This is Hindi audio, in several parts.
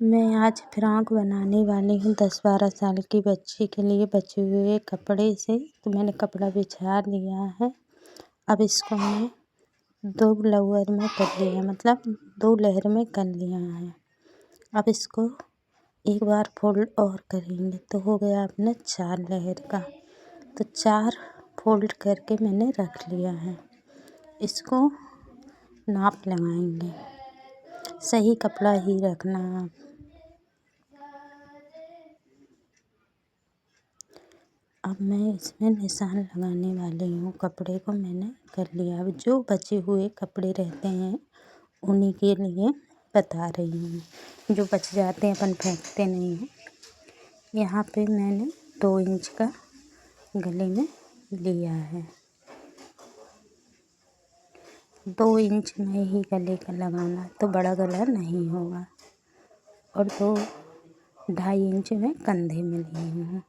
मैं आज फ्रॉक बनाने वाली हूँ 10-12 साल की बच्ची के लिए बचे हुए कपड़े से। तो मैंने कपड़ा बिछा लिया है। अब इसको मैं 2 लेयर में कर लिया, मतलब 2 लेयर में कर लिया है। अब इसको एक बार फोल्ड और करेंगे तो हो गया अपना 4 लेयर का। तो 4 फोल्ड करके मैंने रख लिया है। इसको नाप लगाएंगे, सही कपड़ा ही रखना आप। अब मैं इसमें निशान लगाने वाली हूँ। कपड़े को मैंने कर लिया। अब जो बचे हुए कपड़े रहते हैं उन्हीं के लिए बता रही हूँ। जो बच जाते हैं अपन फेंकते नहीं हैं। यहाँ पे मैंने 2 इंच का गले में लिया है। 2 इंच में ही गले का लगाना, तो बड़ा गला नहीं होगा। और 2-2.5 इंच में कंधे में ली हूँ।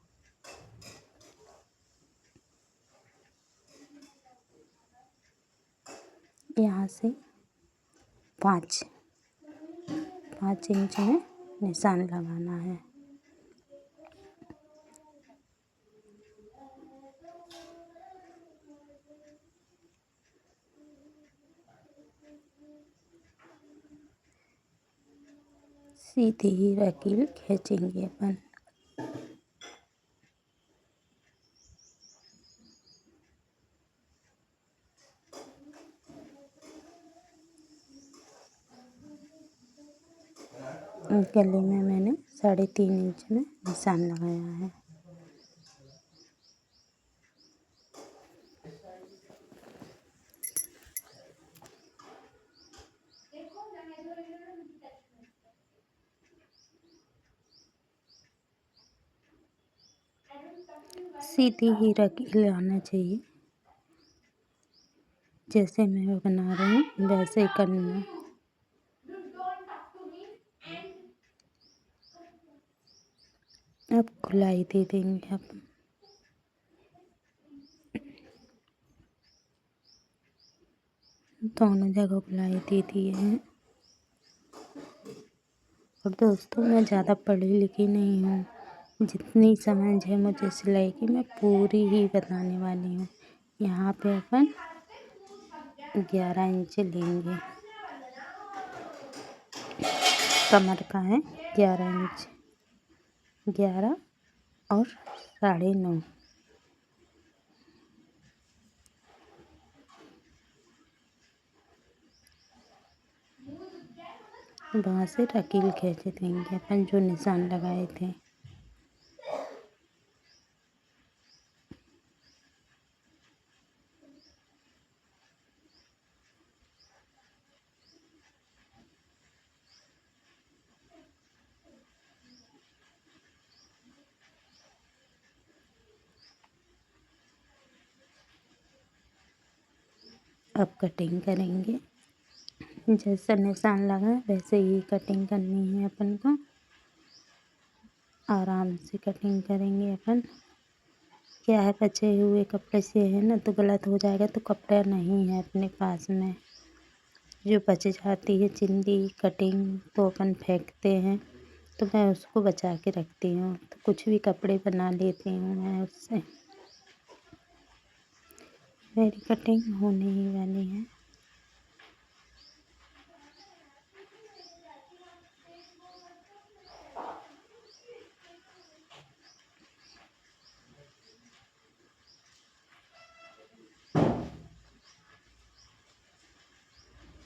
यहाँ से 5 इंच में निशान लगाना है। सीधी ही लकीर खींचेंगे अपन। गले में मैंने 3.5 इंच में निशान लगाया है। सीधी ही लकीर आना चाहिए। जैसे मैं बना रही हूँ वैसे ही करना। अब खुलाई दे देंगे अपन। दोनों जगह खुलाई दे दिए हैं। और दोस्तों, मैं ज़्यादा पढ़ी लिखी नहीं हूँ। जितनी समझ है मुझे सिलाई की, मैं पूरी ही बताने वाली हूँ। यहाँ पे अपन 11 इंच लेंगे। कमर का है 11 इंच, 11 और 9.5। वहाँ से लकीर खींच देंगे अपन जो निशान लगाए थे। अब कटिंग करेंगे। जैसा निशान लगा वैसे ही कटिंग करनी है अपन को। आराम से कटिंग करेंगे अपन। क्या है, बचे हुए कपड़े से है ना, तो गलत हो जाएगा तो कपड़ा नहीं है अपने पास में। जो बच जाती है चिंदी कटिंग तो अपन फेंकते हैं, तो मैं उसको बचा के रखती हूँ। तो कुछ भी कपड़े बना लेती हूँ मैं उससे। मेरी कटिंग होने ही वाली है।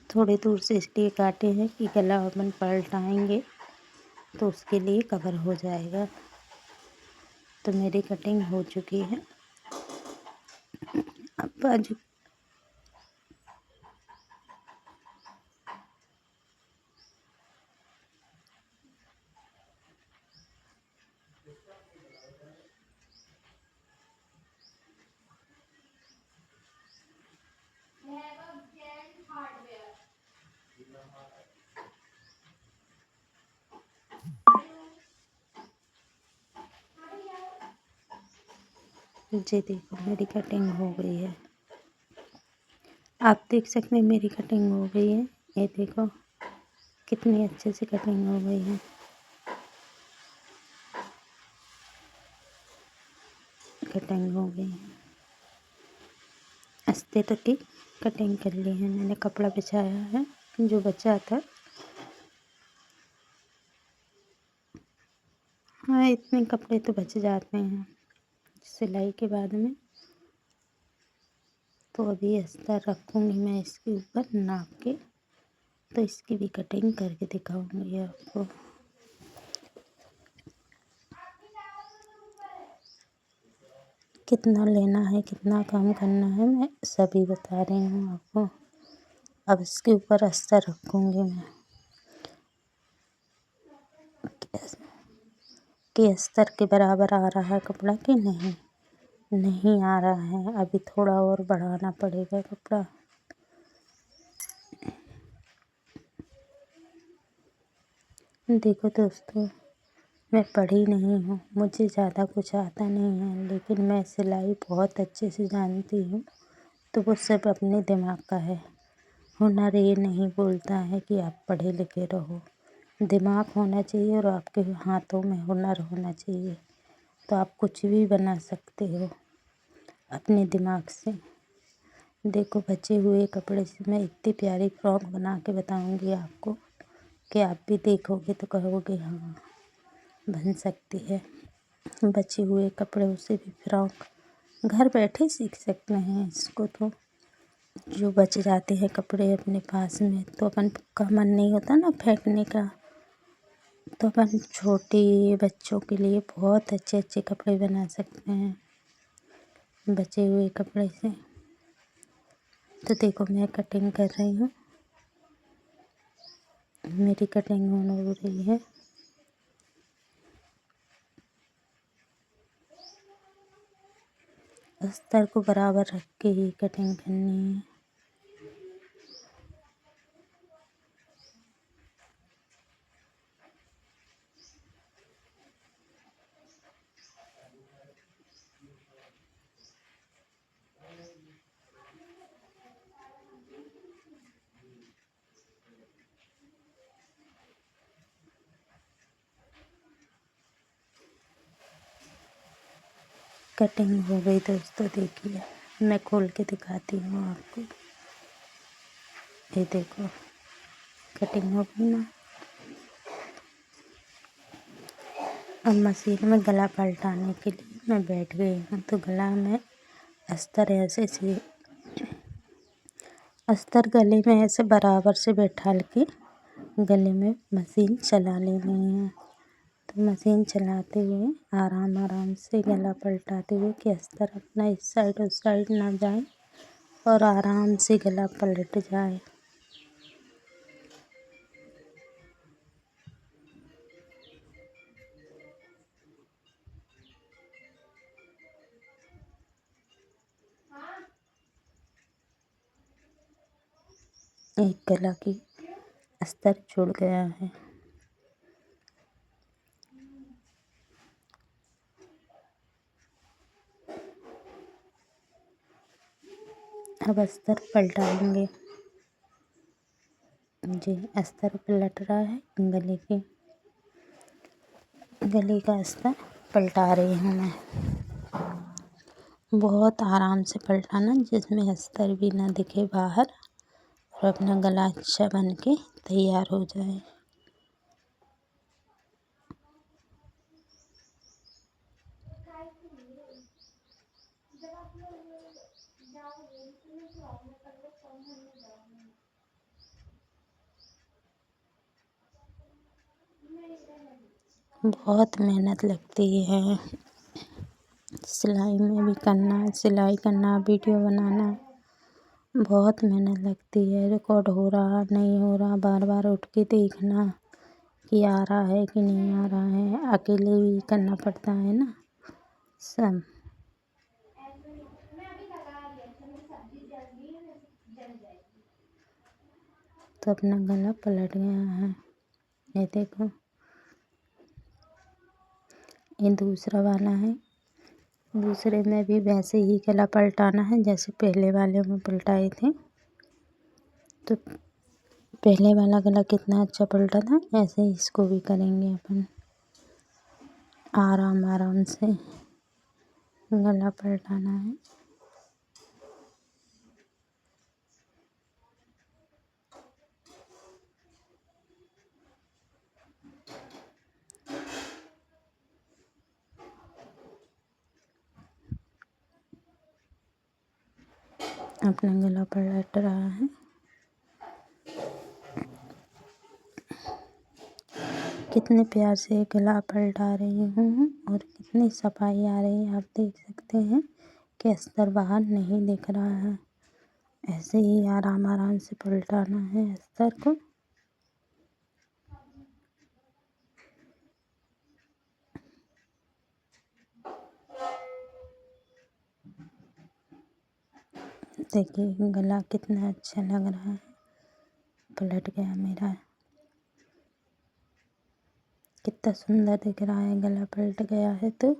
थोड़ी दूर से इसलिए काटे हैं कि गला अपन पलटाएंगे तो उसके लिए कवर हो जाएगा। तो मेरी कटिंग हो चुकी है। अब बाजू जी देखो, मेरी कटिंग हो गई है। आप देख सकते हैं मेरी कटिंग हो गई है। ये देखो कितनी अच्छे से कटिंग हो गई है। कटिंग हो गई। अस्तर की कटिंग कर ली है मैंने। कपड़ा बिछाया है जो बचा था। हाँ, इतने कपड़े तो बच जाते हैं सिलाई के बाद में। तो अभी अस्तर रखूँगी मैं इसके ऊपर नाप के, तो इसकी भी कटिंग करके दिखाऊँगी आपको। कितना लेना है, कितना काम करना है, मैं सभी बता रही हूँ आपको। अब इसके ऊपर अस्तर रखूँगी मैं कि अस्तर के बराबर आ रहा है कपड़ा कि नहीं। नहीं आ रहा है, अभी थोड़ा और बढ़ाना पड़ेगा कपड़ा। देखो दोस्तों, मैं पढ़ी नहीं हूँ, मुझे ज़्यादा कुछ आता नहीं है, लेकिन मैं सिलाई बहुत अच्छे से जानती हूँ। तो वो सब अपने दिमाग का है। हुनर ये नहीं बोलता है कि आप पढ़े लिखे रहो। दिमाग होना चाहिए और आपके हाथों में हुनर होना चाहिए, तो आप कुछ भी बना सकते हो अपने दिमाग से। देखो, बचे हुए कपड़े से मैं इतनी प्यारी फ्रॉक बना के बताऊँगी आपको कि आप भी देखोगे तो कहोगे हाँ, बन सकती है। बचे हुए कपड़ों से भी फ्रॉक घर बैठे सीख सकते हैं इसको। तो जो बच जाते हैं कपड़े अपने पास में, तो अपन का मन नहीं होता ना फेंकने का, तो अपन छोटे बच्चों के लिए बहुत अच्छे अच्छे कपड़े बना सकते हैं बचे हुए कपड़े से। तो देखो, मैं कटिंग कर रही हूँ, मेरी कटिंग हो रही है। अस्तर को बराबर रख के ही कटिंग करनी है। कटिंग हो गई दोस्तों, देखिए मैं खोल के दिखाती हूँ आपको। ये देखो, कटिंग हो गई ना। अब मशीन में गला पलटाने के लिए मैं बैठ गई हूँ। तो गला में अस्तर गले में ऐसे बराबर से बैठा के गले में मशीन चला लेनी है। तो मशीन चलाते हुए आराम आराम से गला पलटाते हुए कि अस्तर अपना इस साइड उस साइड ना जाए और आराम से गला पलट जाए। एक गला की अस्तर जुड़ गया है। अब अस्तर पलटाएंगे। जी, अस्तर पलट रहा है। गले का अस्तर पलटा रही हूँ मैं। बहुत आराम से पलटाना, जिसमें अस्तर भी ना दिखे बाहर और अपना गला अच्छा बन के तैयार हो जाए। बहुत मेहनत लगती है सिलाई में भी करना, सिलाई करना, वीडियो बनाना, बहुत मेहनत लगती है। रिकॉर्ड हो रहा नहीं हो रहा, बार बार उठ के देखना कि आ रहा है कि नहीं आ रहा है। अकेले भी करना पड़ता है ना सब। तो अपना गला पलट गया है। ये देखो, ये दूसरा वाला है। दूसरे में भी वैसे ही गला पलटाना है जैसे पहले वाले में पलटाए थे। तो पहले वाला गला कितना अच्छा पलटा था, ऐसे ही इसको भी करेंगे अपन आराम आराम से। गला पलटाना है। अपना गला पलट रहा है। कितने प्यार से गला पलटा रही हूँ और कितनी सफाई आ रही है। आप देख सकते हैं कि अस्तर बाहर नहीं दिख रहा है। ऐसे ही आराम आराम से पलटाना है अस्तर को। देखिए गला कितना अच्छा लग रहा है। पलट गया मेरा। कितना सुंदर दिख रहा है गला पलट गया है तो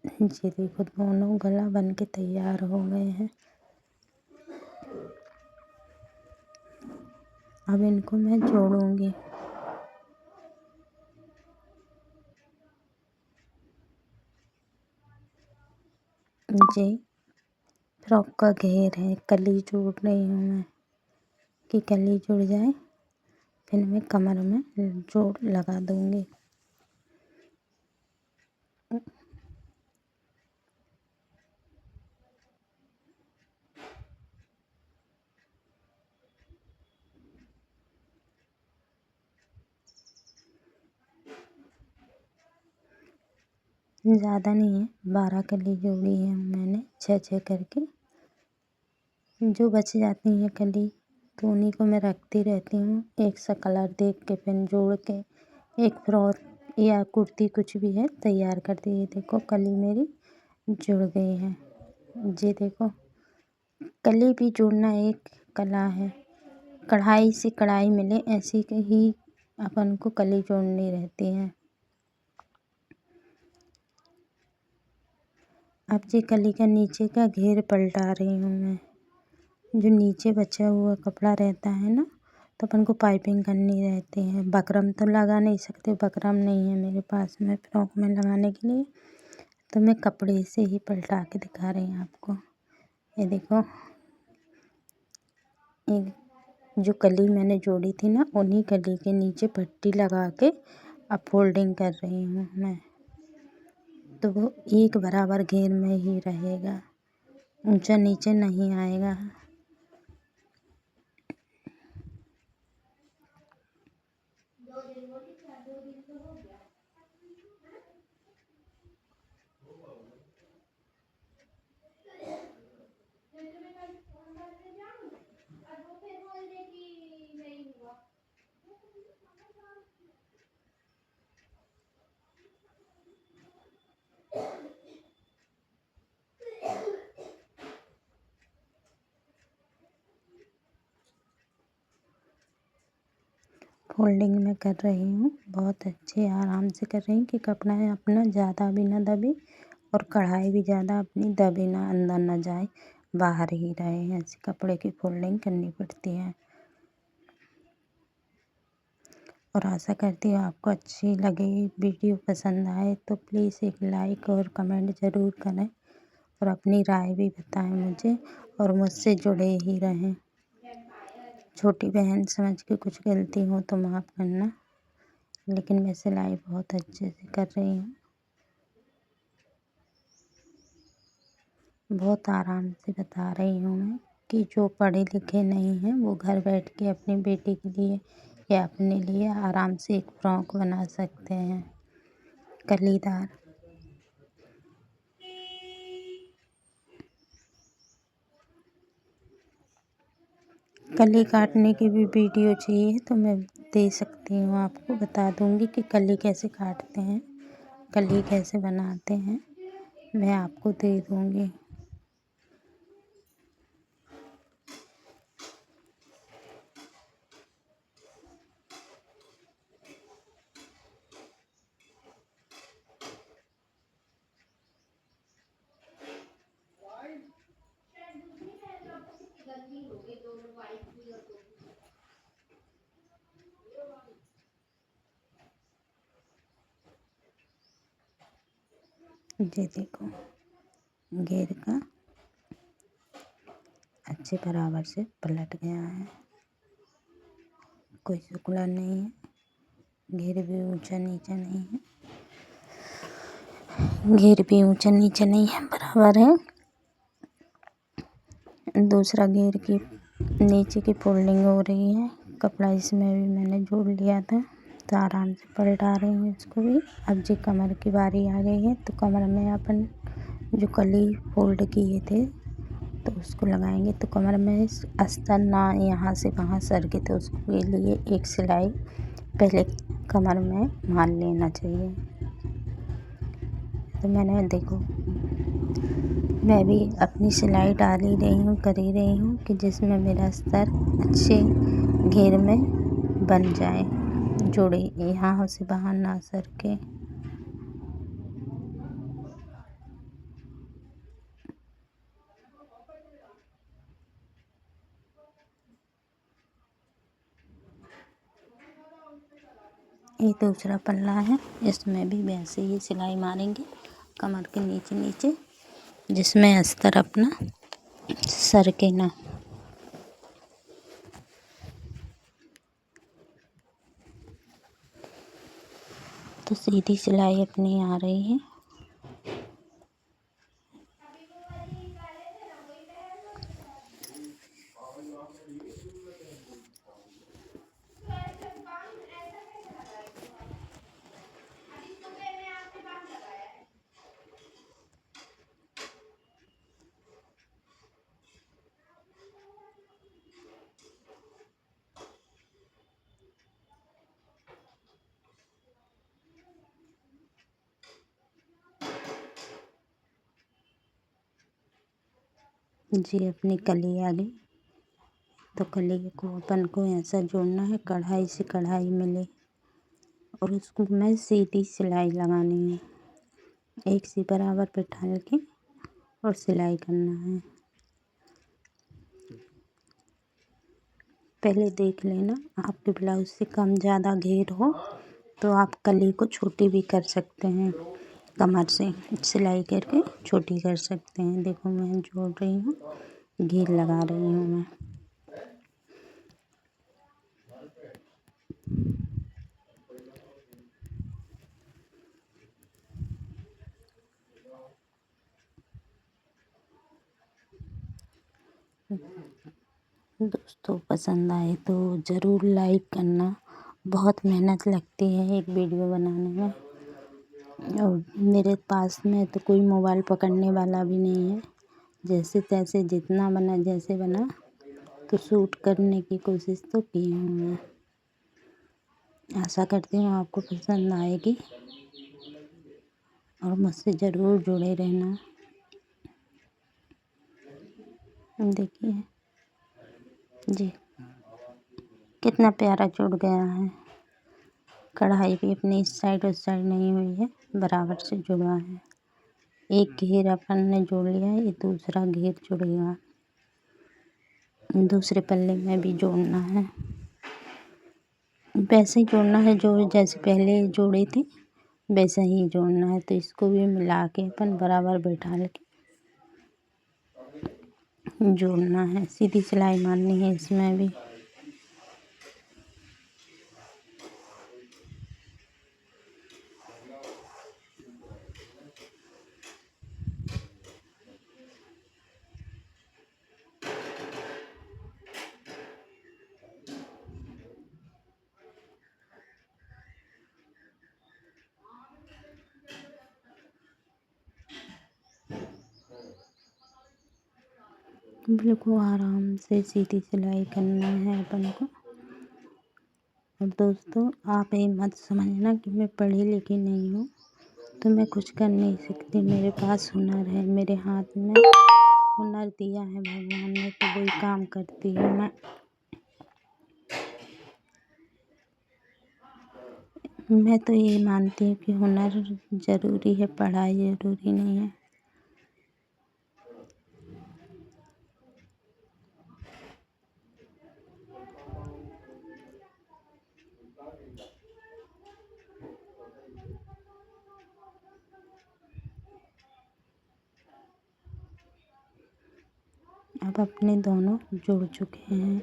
ये देखो दोनों गला बन के तैयार हो गए हैं। अब इनको मैं जोड़ूंगी। ये फ्रॉक का घेर है। कली जोड़ रही हूँ मैं कि कली जुड़ जाए, फिर मैं कमर में जोड़ लगा दूंगी। ज़्यादा नहीं है, 12 कली जोड़ी है मैंने 6-6 करके। जो बच जाती हैं कली तो उन्हीं को मैं रखती रहती हूँ। एक सा कलर देख के फिर जोड़ के एक फ्रॉक या कुर्ती कुछ भी है तैयार कर दी। ये देखो कली मेरी जुड़ गई है। ये देखो कली भी जोड़ना एक कला है। कढ़ाई से कढ़ाई मिले ऐसी ही अपन को कली जोड़नी रहती है। अब ये कली का नीचे का घेर पलटा रही हूँ मैं। जो नीचे बचा हुआ कपड़ा रहता है ना, तो अपन को पाइपिंग करनी रहती है। बकरम तो लगा नहीं सकते, बकरम नहीं है मेरे पास में फ्रॉक में लगाने के लिए, तो मैं कपड़े से ही पलटा के दिखा रही हूँ आपको। ये देखो एक जो कली मैंने जोड़ी थी ना, उन्हीं कली के नीचे पट्टी लगा के अब फोल्डिंग कर रही हूँ मैं। तो वो एक बराबर घेर में ही रहेगा, ऊंचा नीचे नहीं आएगा। फोल्डिंग में कर रही हूँ, बहुत अच्छे आराम से कर रही हूँ कि कपड़ा अपना ज़्यादा भी ना दबे और कढ़ाई भी ज़्यादा अपनी दबे ना, अंदर ना जाए, बाहर ही रहे। ऐसे कपड़े की फोल्डिंग करनी पड़ती है। और आशा करती हूँ आपको अच्छी लगे, वीडियो पसंद आए तो प्लीज़ एक लाइक और कमेंट ज़रूर करें और अपनी राय भी बताएं मुझे और मुझसे जुड़े ही रहें। छोटी बहन समझ के कुछ गलती हो तो माफ़ करना, लेकिन मैं सिलाई बहुत अच्छे से कर रही हूँ। बहुत आराम से बता रही हूँ मैं कि जो पढ़े लिखे नहीं हैं वो घर बैठ के अपनी बेटी के लिए या अपने लिए आराम से एक फ्रॉक बना सकते हैं कलीदार। कली काटने की भी वीडियो चाहिए तो मैं दे सकती हूँ, आपको बता दूँगी कि कली कैसे काटते हैं, कली कैसे बनाते हैं, मैं आपको दे दूँगी। ये देखो घेर का अच्छे बराबर से पलट गया है, कोई शुक्ला नहीं है। घेर भी ऊंचा नीचा नहीं है, घेर भी ऊंचा नीचा नहीं है, बराबर है। दूसरा घेर की नीचे की फोल्डिंग हो रही है। कपड़ा इसमें भी मैंने जोड़ लिया था, तो आराम से पलटा रही हूँ इसको भी। अब जी कमर की बारी आ गई है, तो कमर में अपन जो कली फोल्ड किए थे तो उसको लगाएंगे। तो कमर में अस्तर ना यहाँ से वहाँ सरके, तो उसके लिए एक सिलाई पहले कमर में मार लेना चाहिए। तो मैंने देखो मैं भी अपनी सिलाई डाल ही रही हूँ, कर ही रही हूँ कि जिसमें मेरा अस्तर अच्छे घेर में बन जाए, जोड़े यहाँ से बाहर ना सरके। ये दूसरा पल्ला है, इसमें भी वैसे ही सिलाई मारेंगे कमर के नीचे नीचे, जिसमें अस्तर अपना सरके ना। तो सीधी सिलाई अपनी आ रही है। जी अपनी कली आ गई, तो कली को अपन को ऐसा जोड़ना है कढ़ाई से कढ़ाई मिले, और उसको मैं सीधी सिलाई लगानी है, एक सी बराबर पे ढाल के और सिलाई करना है। पहले देख लेना, आपके ब्लाउज से कम ज़्यादा घेर हो तो आप कली को छोटी भी कर सकते हैं, कमर से सिलाई करके छोटी कर सकते हैं। देखो मैं जोड़ रही हूँ, घेर लगा रही हूँ मैं। दोस्तों पसंद आए तो ज़रूर लाइक करना, बहुत मेहनत लगती है एक वीडियो बनाने में, और मेरे पास में तो कोई मोबाइल पकड़ने वाला भी नहीं है। जैसे तैसे जितना बना जैसे बना तो शूट करने की कोशिश तो की हूँ मैं। आशा करती हूँ आपको पसंद आएगी और मुझसे ज़रूर जुड़े रहना। देखिए जी कितना प्यारा जुड़ गया है, कढ़ाई भी अपनी इस साइड उस साइड नहीं हुई है, बराबर से जुड़ा है। एक घेर अपन ने जोड़ लिया है, ये दूसरा घेर जुड़ेगा, दूसरे पल्ले में भी जोड़ना है। वैसे ही जोड़ना है जो जैसे पहले जोड़े थे वैसे ही जोड़ना है। तो इसको भी मिला के अपन बराबर बैठा के जोड़ना है, सीधी सिलाई मारनी है इसमें भी। बिल्कुल आराम से सीधी सिलाई करना है अपन को। और दोस्तों आप ये मत समझना कि मैं पढ़ी लिखी नहीं हूँ तो मैं कुछ कर नहीं सकती। मेरे पास हुनर है, मेरे हाथ में हुनर दिया है भगवान ने, तो वही काम करती हूँ मैं तो ये मानती हूँ कि हुनर ज़रूरी है, पढ़ाई ज़रूरी नहीं है। अब अपने दोनों जुड़ चुके हैं।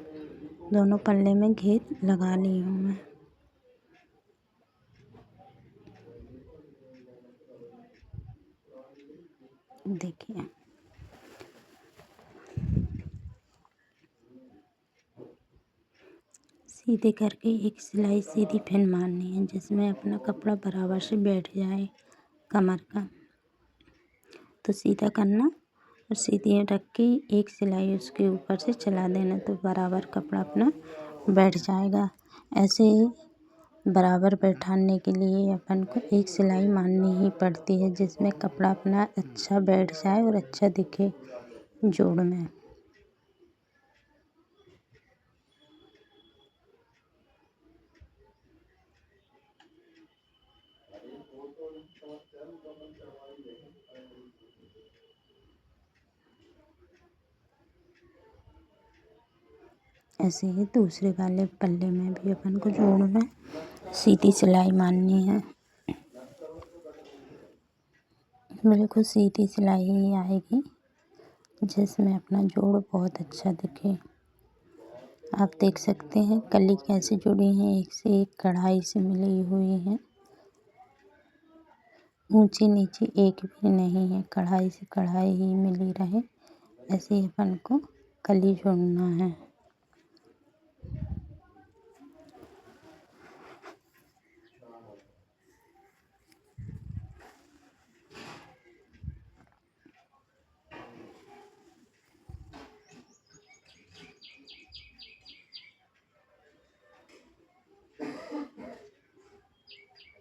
दोनों पल्ले में घेर लगा ली हूँ मैं। देखिए सीधे करके एक सिलाई सीधी फिर मारनी है, जिसमें अपना कपड़ा बराबर से बैठ जाए कमर का। तो सीधा करना और सीधी रख के एक सिलाई उसके ऊपर से चला देना, तो बराबर कपड़ा अपना बैठ जाएगा। ऐसे ही बराबर बैठाने के लिए अपन को एक सिलाई मारनी ही पड़ती है, जिसमें कपड़ा अपना अच्छा बैठ जाए और अच्छा दिखे जोड़ में। ऐसे ही दूसरे वाले पल्ले में भी अपन को जोड़ में सीधी सिलाई मारनी है। बिल्कुल सीधी सिलाई ही आएगी, जिसमें अपना जोड़ बहुत अच्छा दिखे। आप देख सकते हैं कली कैसे जुड़ी हैं, एक से एक कढ़ाई से मिली हुई है। ऊंची नीची एक भी नहीं है, कढ़ाई से कढ़ाई ही मिली रहे, ऐसे ही अपन को कली जोड़ना है।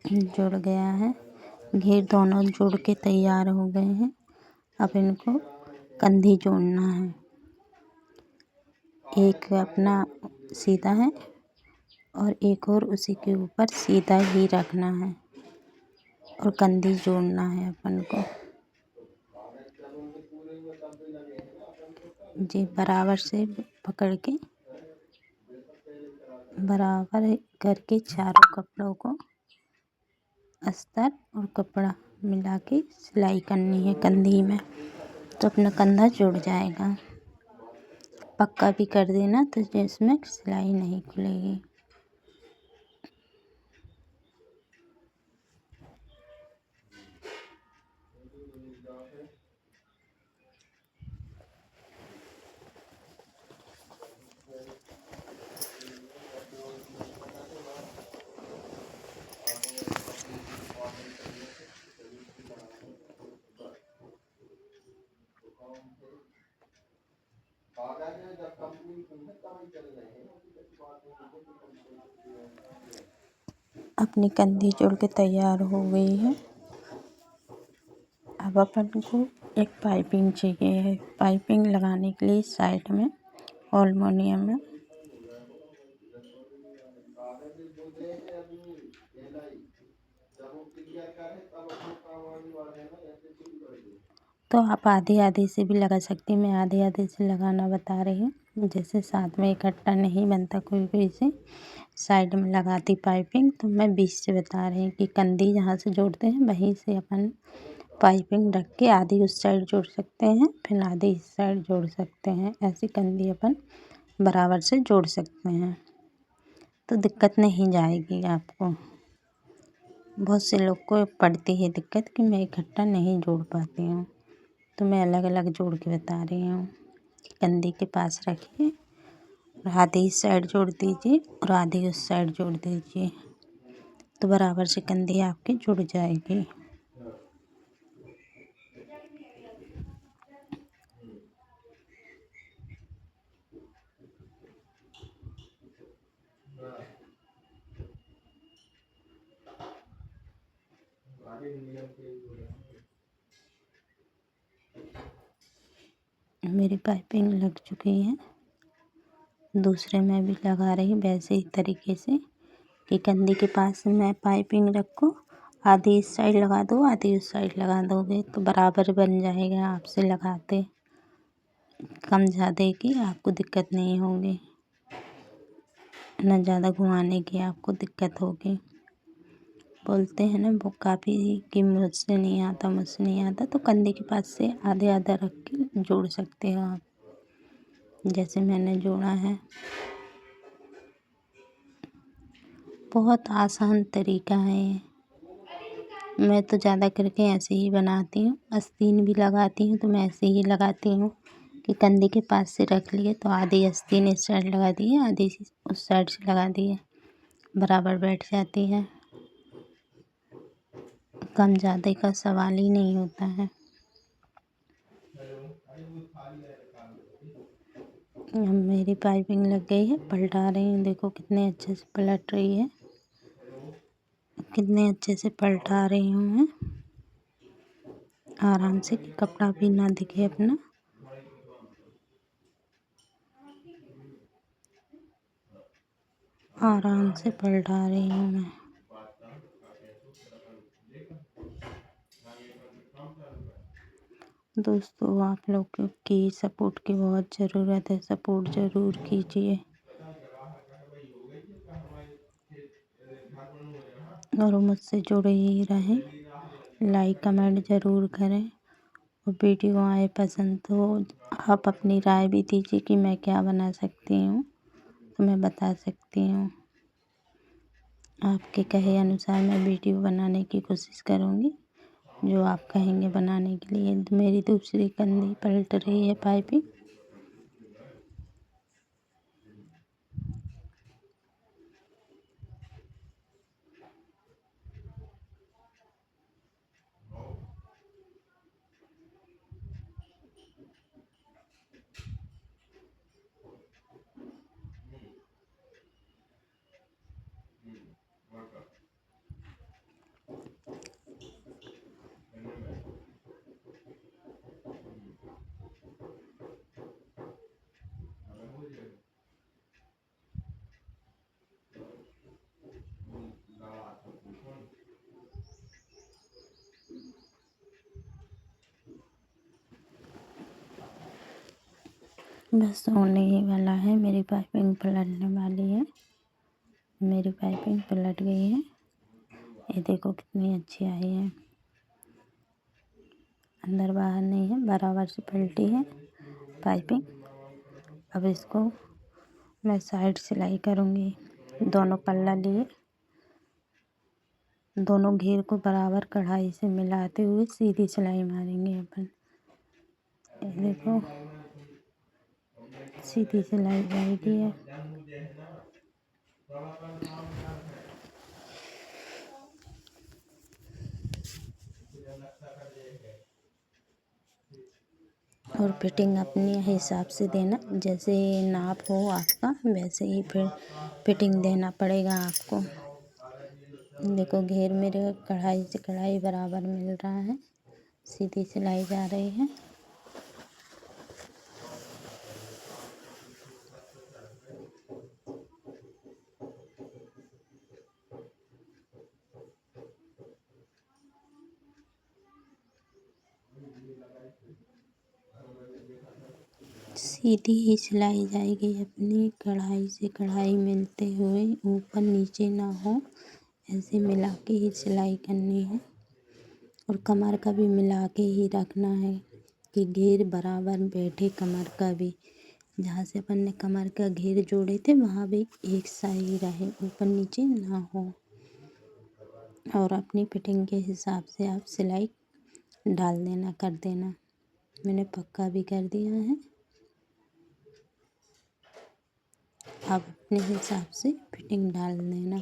जुड़ गया है, घेर दोनों जुड़ के तैयार हो गए हैं। अब इनको कंधी जोड़ना है। एक अपना सीधा है और एक और उसी के ऊपर सीधा ही रखना है और कंधी जोड़ना है अपन को। जी बराबर से पकड़ के बराबर करके चारों कपड़ों को अस्तर और कपड़ा मिला के सिलाई करनी है कंधी में, तो अपना कंधा जुड़ जाएगा। पक्का भी कर देना, तो जिसमें सिलाई नहीं खुलेगी। अपनी कंधी जोड़ के तैयार हो गई है। अब अपन को एक पाइपिंग चाहिए है। पाइपिंग लगाने के लिए साइड में एल्युमिनियम में तो आप आधे आधे से भी लगा सकती हैं। मैं आधे आधे से लगाना बता रही हूँ, जैसे साथ में इकट्ठा नहीं बनता कोई कोई से साइड में लगाती पाइपिंग, तो मैं बीच से बता रही हूँ कि कंधी जहाँ से जोड़ते हैं वहीं से अपन पाइपिंग रख के आधी उस साइड जोड़ सकते हैं, फिर आधी इस साइड जोड़ सकते हैं। ऐसी कंधी अपन बराबर से जोड़ सकते हैं, तो दिक्कत नहीं जाएगी आपको। बहुत से लोग को पड़ती है दिक्कत कि मैं इकट्ठा नहीं जोड़ पाती हूँ, तो मैं अलग अलग जोड़ के बता रही हूँ। कंधी के पास रखिए और आधी इस साइड जोड़ दीजिए और आधी उस साइड जोड़ दीजिए, तो बराबर से कंधी आपकी जुड़ जाएगी। मेरी पाइपिंग लग चुकी है। दूसरे में भी लगा रही वैसे ही तरीके से कि कंधी के पास मैं पाइपिंग रखूँ, आधी इस साइड लगा दो आधी उस साइड लगा दोगे तो बराबर बन जाएगा। आपसे लगाते कम ज़्यादा की आपको दिक्कत नहीं होगी, न ज़्यादा घुमाने की आपको दिक्कत होगी। बोलते हैं ना वो काफ़ी कि मुझसे नहीं आता, तो कंधे के पास से आधे आधा रख के जोड़ सकते हो आप। जैसे मैंने जोड़ा है। बहुत आसान तरीका है ये। मैं तो ज़्यादा करके ऐसे ही बनाती हूँ। आस्तीन भी लगाती हूँ तो मैं ऐसे ही लगाती हूँ कि कंधे के पास से रख लिए तो आधी आस्तीन इस साइड लगा दिए, आधी उस साइड से लगा दिए, बराबर बैठ जाती है। कम ज़्यादा का सवाल ही नहीं होता है। अब मेरी पाइपिंग लग गई है, पलटा रही हूँ। देखो कितने अच्छे से पलट रही है, कितने अच्छे से पलटा रही हूँ मैं आराम से, कि कपड़ा भी ना दिखे अपना। आराम से पलटा रही हूँ मैं। दोस्तों आप लोग की सपोर्ट की बहुत ज़रूरत है, सपोर्ट ज़रूर कीजिए और मुझसे जुड़े ही रहें। लाइक कमेंट ज़रूर करें और वीडियो आए पसंद तो आप अपनी राय भी दीजिए कि मैं क्या बना सकती हूँ, तो मैं बता सकती हूँ। आपके कहे अनुसार मैं वीडियो बनाने की कोशिश करूँगी, जो आप कहेंगे बनाने के लिए। मेरी दूसरी कंधी पलट रही है पाइपिंग। बस होने ही वाला है, मेरी पाइपिंग पलटने वाली है। मेरी पाइपिंग पलट गई है, ये देखो कितनी अच्छी आई है, अंदर बाहर नहीं है, बराबर से पलटी है पाइपिंग। अब इसको मैं साइड सिलाई करूँगी। दोनों पल्ला लिए, दोनों घेर को बराबर कढ़ाई से मिलाते हुए सीधी सिलाई मारेंगे अपन। ये देखो सीधी सिलाई जाएगी है। और फिटिंग अपने हिसाब से देना, जैसे नाप हो आपका वैसे ही फिर फिटिंग देना पड़ेगा आपको। देखो घेर मेरे कढ़ाई से कढ़ाई बराबर मिल रहा है, सीधी सिलाई जा रही है। सीधी ही सिलाई जाएगी अपनी, कढ़ाई से कढ़ाई मिलते हुए, ऊपर नीचे ना हो, ऐसे मिला के ही सिलाई करनी है। और कमर का भी मिला के ही रखना है कि घेर बराबर बैठे कमर का भी। जहाँ से अपन ने कमर का घेर जोड़े थे वहाँ भी एक सही रहे, ऊपर नीचे ना हो। और अपनी फिटिंग के हिसाब से आप सिलाई डाल देना, कर देना। मैंने पक्का भी कर दिया है। आप अपने हिसाब से फिटिंग डाल देना।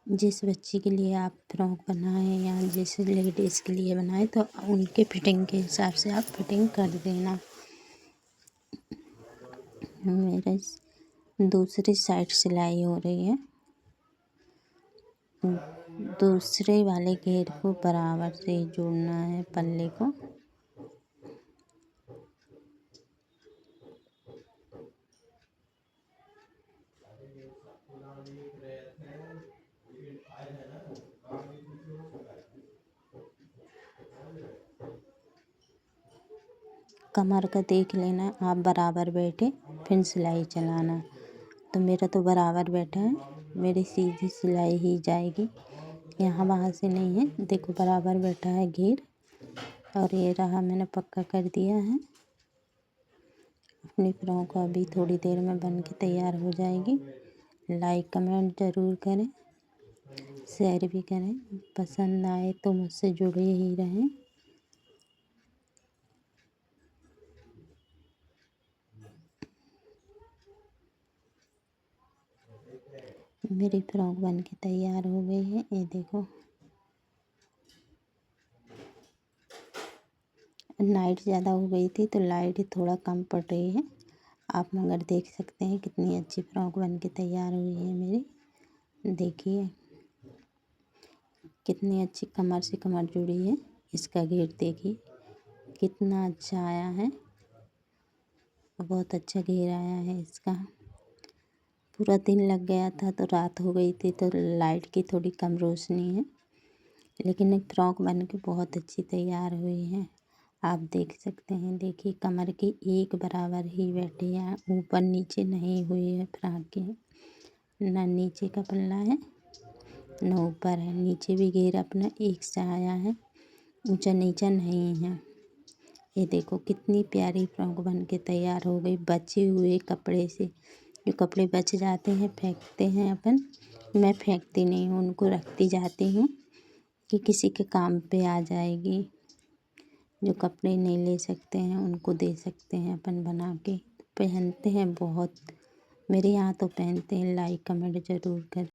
जिस बच्ची के लिए आप फ्रॉक बनाएं या जिस लेडीज़ के लिए बनाएं तो उनके फिटिंग के हिसाब से आप फिटिंग कर देना। मेरे दूसरी साइड सिलाई हो रही है, दूसरे वाले घेर को बराबर से जोड़ना है पल्ले को। कमर का देख लेना आप बराबर बैठे, फिर सिलाई चलाना। तो मेरा तो बराबर बैठा है, मेरी सीधी सिलाई ही जाएगी, यहाँ वहाँ से नहीं है। देखो बराबर बैठा है घेर, और ये रहा, मैंने पक्का कर दिया है। अपनी फ्रॉक अभी थोड़ी देर में बन के तैयार हो जाएगी। लाइक कमेंट ज़रूर करें, शेयर भी करें। पसंद आए तो मुझसे जुड़े ही रहें। मेरी फ्रॉक बन के तैयार हो गई है, ये देखो। नाइट ज़्यादा हो गई थी तो लाइट थोड़ा कम पड़ रही है। आप मगर देख सकते हैं कितनी अच्छी फ्रॉक बन के तैयार हुई है मेरी। देखिए कितनी अच्छी कमर से कमर जुड़ी है। इसका घेर देखिए कितना अच्छा आया है, बहुत अच्छा घेर आया है इसका। पूरा दिन लग गया था तो रात हो गई थी तो लाइट की थोड़ी कम रोशनी है, लेकिन एक फ्रॉक बन के बहुत अच्छी तैयार हुई है। आप देख सकते हैं, देखिए कमर की एक बराबर ही बैठी है, ऊपर नीचे नहीं हुई है फ्रॉक की। ना नीचे का पल्ला है ना ऊपर है, नीचे भी घेर अपना एक सा आया है, ऊंचा नीचा नहीं है। ये देखो कितनी प्यारी फ्रॉक बन के तैयार हो गई बचे हुए कपड़े से। जो कपड़े बच जाते हैं फेंकते हैं अपन, मैं फेंकती नहीं हूँ, उनको रखती जाती हूँ कि किसी के काम पे आ जाएगी। जो कपड़े नहीं ले सकते हैं उनको दे सकते हैं अपन बना के। पहनते हैं बहुत, मेरे यहाँ तो पहनते हैं। लाइक कमेंट ज़रूर करें।